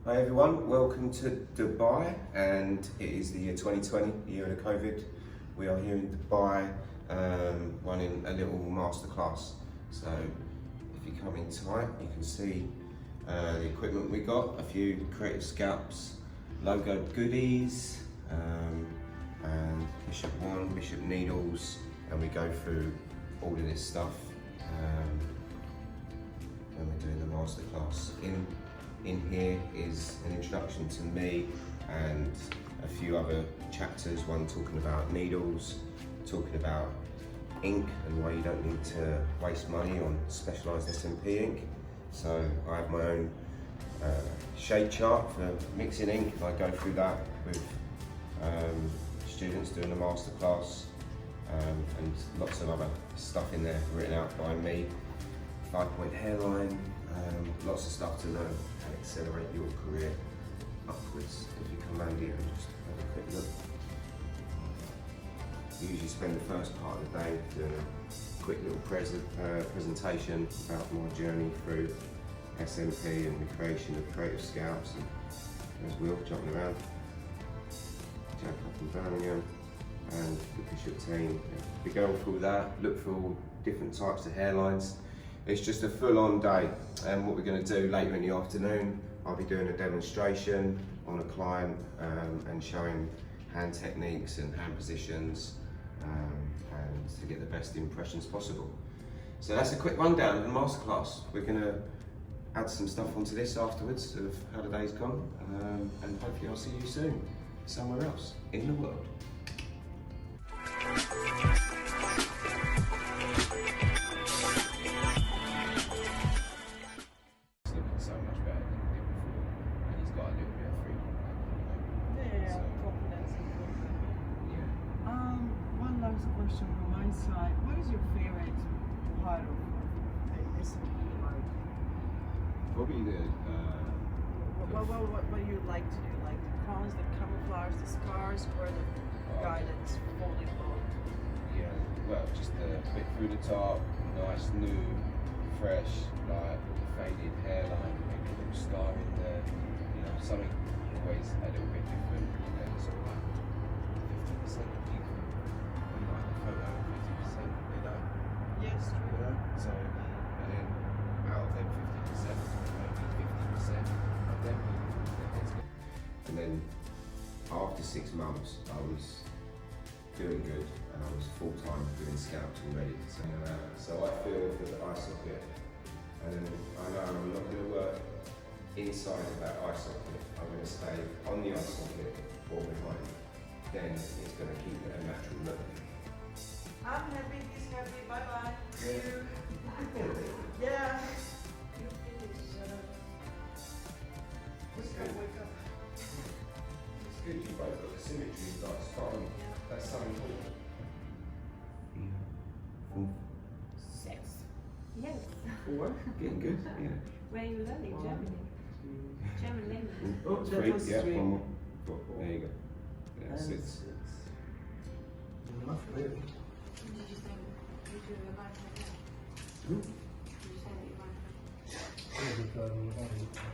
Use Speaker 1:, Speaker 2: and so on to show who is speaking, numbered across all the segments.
Speaker 1: Hi everyone, welcome to Dubai, and it is the year 2020, the year of the COVID. We are here in Dubai running a little masterclass. So if you come in tight, you can see the equipment we got, a few creative scalps, logo goodies, and Bishop wand, Bishop needles, and we go through all of this stuff when we're doing the masterclass. In here is an introduction to me and a few other chapters, one talking about needles, talking about ink and why you don't need to waste money on specialised SMP ink. So I have my own shade chart for mixing ink, and I go through that with students doing the masterclass, and lots of other stuff in there written out by me. 5-point hairline, lots of stuff to learn and accelerate your career upwards. If you come around here and just have a quick look. I usually spend the first part of the day doing a quick little presentation about my journey through SMP and the creation of creative scalps, and there's Will jumping around, Jack up in Birmingham, and the Bishop team. We go through that, look for all different types of hairlines. It's just a full-on day, and what we're going to do later in the afternoon, I'll be doing a demonstration on a client and showing hand techniques and hand positions, and to get the best impressions possible. So that's a quick rundown of the masterclass. We're going to add some stuff onto this afterwards of how the day's gone, and hopefully I'll see you soon somewhere else in the world.
Speaker 2: Question from my side. What is your favorite part of SMP? Like,
Speaker 1: probably the
Speaker 2: what do you like to do? Like the crowns, the camouflage, the scars, or the guidance fully blown?
Speaker 1: Yeah, well, just the bit through the top, nice, new, fresh, like faded hairline, maybe a little scar in there. You know, something always a little bit different. You know, sort of like 50%
Speaker 2: Yes, true.
Speaker 1: You know? So, and then out of them 50%, maybe 50% of them. And then after 6 months, I was doing good, and I was full-time doing scalps already. So I feel for the eye socket, and then I know I'm not going to work inside of that eye socket. I'm going to stay on the eye socket or behind. Then it's going to keep it a natural look.
Speaker 2: I'm happy, he's happy, bye-bye.
Speaker 1: Yeah.
Speaker 2: Yeah.
Speaker 1: It's good, you both got the symmetry, like spot on. That's so important. Yeah.
Speaker 3: 6. Yes.
Speaker 1: 4. Getting good, yeah.
Speaker 3: Where are you learning? Germany. German language.
Speaker 1: Oh,
Speaker 2: That
Speaker 1: 3,
Speaker 2: was
Speaker 1: yeah,
Speaker 2: 3.
Speaker 1: 1 more. 4. There you go. Yeah, 6.
Speaker 2: Enough, really.
Speaker 3: Did you say you do your life like that?
Speaker 1: Hmm?
Speaker 3: Did you say that you like that?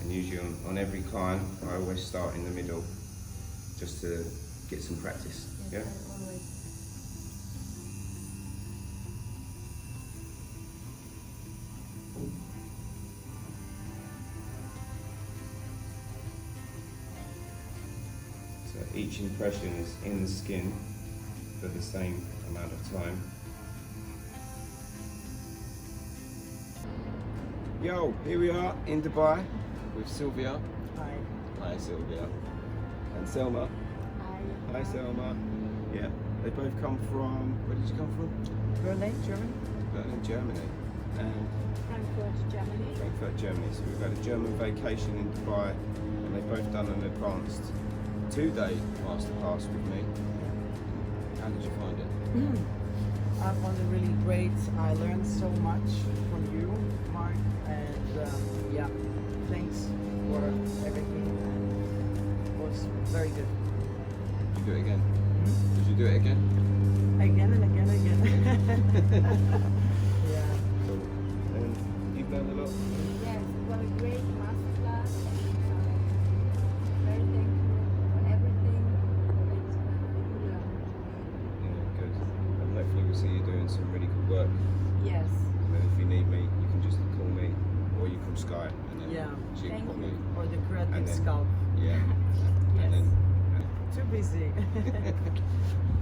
Speaker 1: And usually on every client, I always start in the middle, just to get some practice. Yeah?
Speaker 3: Always.
Speaker 1: So each impression is in the skin for the same amount of time. Yo, here we are in Dubai with Sylvia.
Speaker 2: Hi.
Speaker 1: Hi Sylvia. And Selma.
Speaker 3: Hi.
Speaker 1: Hi Selma. Yeah, they both come from, where did you come from?
Speaker 2: Berlin, Germany?
Speaker 1: Berlin, Germany. And
Speaker 3: Frankfurt, Germany.
Speaker 1: Frankfurt, Germany. So we've had a German vacation in Dubai, and they've both done an advanced 2-day masterclass with me. How did you find it?
Speaker 2: I found it really great. I learned so much from you, Marc.
Speaker 1: do it again?
Speaker 2: Again and again and again. Yeah.
Speaker 1: Cool. And you've learned a lot?
Speaker 3: Yes, it was a great masterclass, and very thankful for everything that you learned.
Speaker 1: Yeah, good. And hopefully we'll see you doing some really good work.
Speaker 3: Yes.
Speaker 1: And then if you need me, you can just call me, or you call Sky, and then
Speaker 2: Yeah.
Speaker 1: she can
Speaker 3: Thank
Speaker 1: call
Speaker 3: you.
Speaker 1: me.
Speaker 2: Or the creative
Speaker 1: And then-
Speaker 2: scalp.
Speaker 1: Yeah.
Speaker 3: Yes.
Speaker 1: And then,
Speaker 2: Too busy.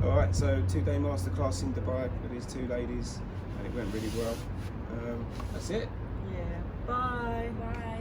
Speaker 1: Alright, so 2-day masterclass in Dubai with these two ladies, and it went really well. That's it.
Speaker 2: Yeah. Bye.
Speaker 3: Bye.